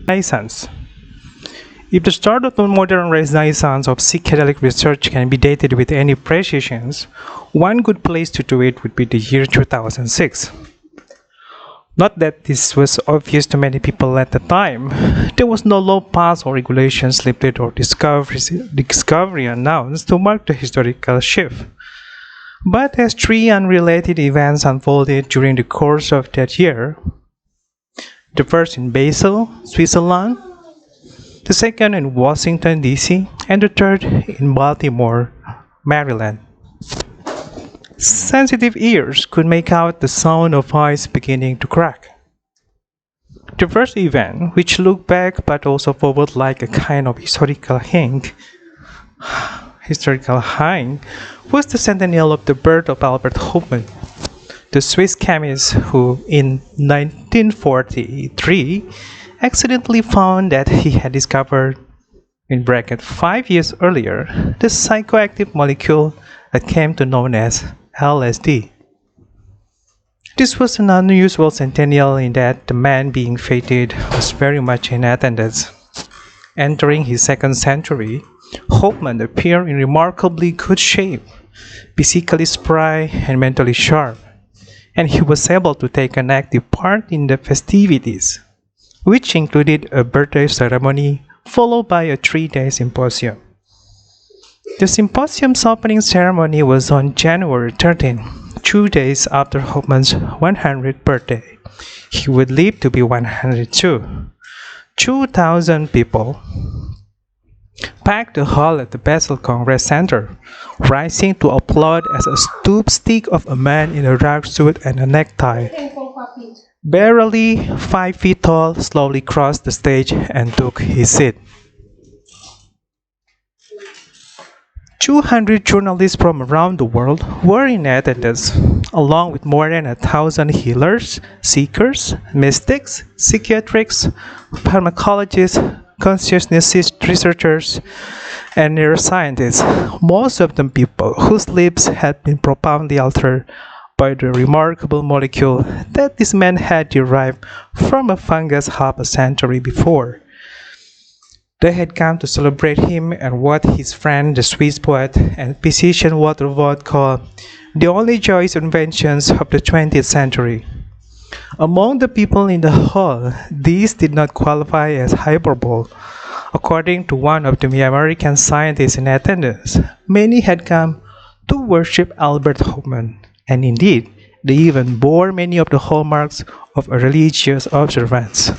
Renaissance. If the start of the modern renaissance of psychedelic research can be dated with any precision, one good place to do it would be the year 2006. Not that this was obvious to many people at the time. There was no law passed or regulations lifted or discovery announced to mark the historical shift. But as three unrelated events unfolded during the course of that year, the first in Basel, Switzerland, the second in Washington, D.C., and the third in Baltimore, Maryland. Sensitive ears could make out the sound of ice beginning to crack. The first event, which looked back but also forward like a kind of historical hint, was the centennial of the birth of Albert Hofmann, the Swiss chemist who, in 1943, accidentally found that he had discovered, 5 years earlier, the psychoactive molecule that came to known as LSD. This was an unusual centennial in that the man being feted was very much in attendance. Entering his second century, Hofmann appeared in remarkably good shape, physically spry and mentally sharp, and he was able to take an active part in the festivities, which included a birthday ceremony followed by a 3-day symposium. The symposium's opening ceremony was on January 13, 2 days after Hofmann's 100th birthday. He would live to be 102. 2,000 people packed the hall at the Basel Congress Center, rising to applaud as a stoop stick of a man in a dark suit and a necktie, barely 5 feet tall, slowly crossed the stage and took his seat. 200 journalists from around the world were in attendance, along with more than 1,000 healers, seekers, mystics, psychiatrists, pharmacologists, consciousness researchers, and neuroscientists, most of them people whose lives had been profoundly altered by the remarkable molecule that this man had derived from a fungus half a century before. They had come to celebrate him and what his friend, the Swiss poet and physician Walter Vogt called the only joyous inventions of the 20th century. Among the people in the hall, these did not qualify as hyperbole. According to one of the American scientists in attendance, many had come to worship Albert Hofmann, and indeed, they even bore many of the hallmarks of a religious observance.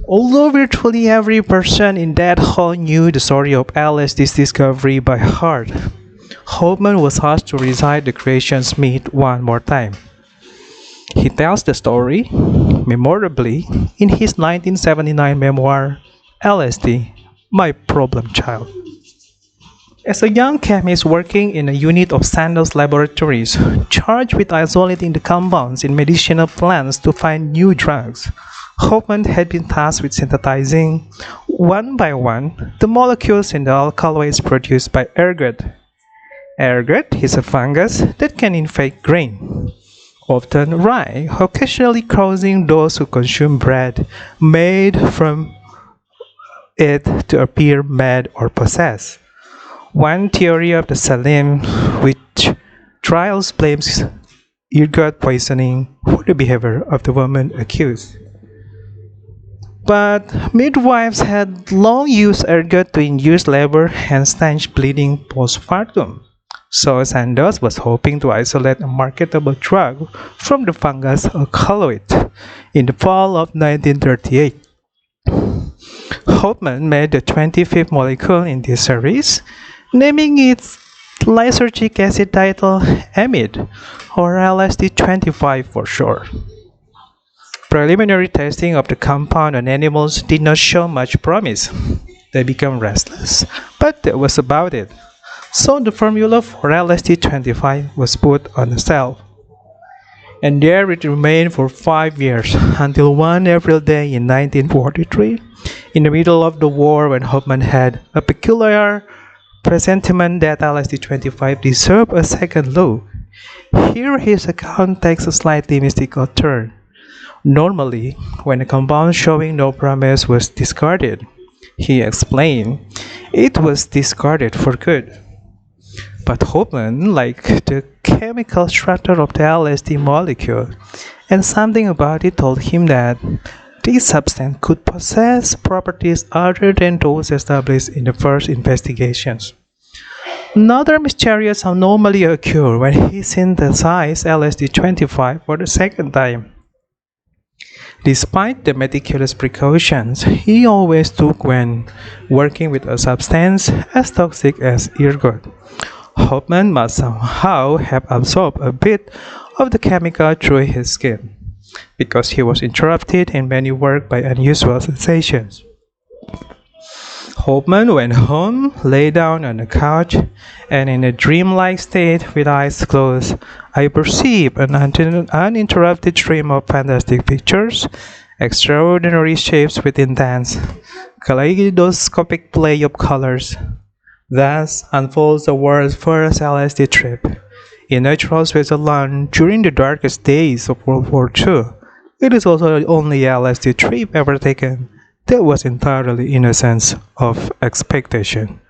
Although virtually every person in that hall knew the story of LSD's discovery by heart, Hofmann was asked to recite the creation's myth one more time. He tells the story, memorably, in his 1979 memoir, LSD, My Problem Child. As a young chemist working in a unit of Sandoz Laboratories, charged with isolating the compounds in medicinal plants to find new drugs, Hofmann had been tasked with synthesizing, one by one, the molecules in the alkaloids produced by ergot. Ergot is a fungus that can infect grain, often rye, occasionally causing those who consume bread made from it to appear mad or possessed. One theory of the Salim, which trials blames ergot poisoning for the behavior of the woman accused. But midwives had long used ergot to induce labor and stanch bleeding postpartum, so Sandoz was hoping to isolate a marketable drug from the fungus alkaloid in the fall of 1938. Hofmann made the 25th molecule in this series, naming its lysergic acid title amide, or LSD-25 for short. Preliminary testing of the compound on animals did not show much promise. They became restless, but that was about it. So the formula for LSD-25 was put on the shelf. And there it remained for 5 years, until one April day in 1943, in the middle of the war when Hofmann had a peculiar presentiment that LSD-25 deserved a second look. Here his account takes a slightly mystical turn. Normally, when a compound showing no promise was discarded, he explained, it was discarded for good. But Hoffman liked the chemical structure of the LSD molecule, and something about it told him that this substance could possess properties other than those established in the first investigations. Another mysterious anomaly occurred when he synthesized LSD-25 for the second time. Despite the meticulous precautions he always took when working with a substance as toxic as ergot, Hoffman must somehow have absorbed a bit of the chemical through his skin, because he was interrupted in many work by unusual sensations. Hoffman went home, lay down on the couch, and in a dreamlike state with eyes closed, I perceived an uninterrupted stream of fantastic pictures, extraordinary shapes with intense, kaleidoscopic play of colors. Thus unfolds the world's first LSD trip. In natural Switzerland during the darkest days of World War II, it is also the only LSD trip ever taken that was entirely innocent of expectation.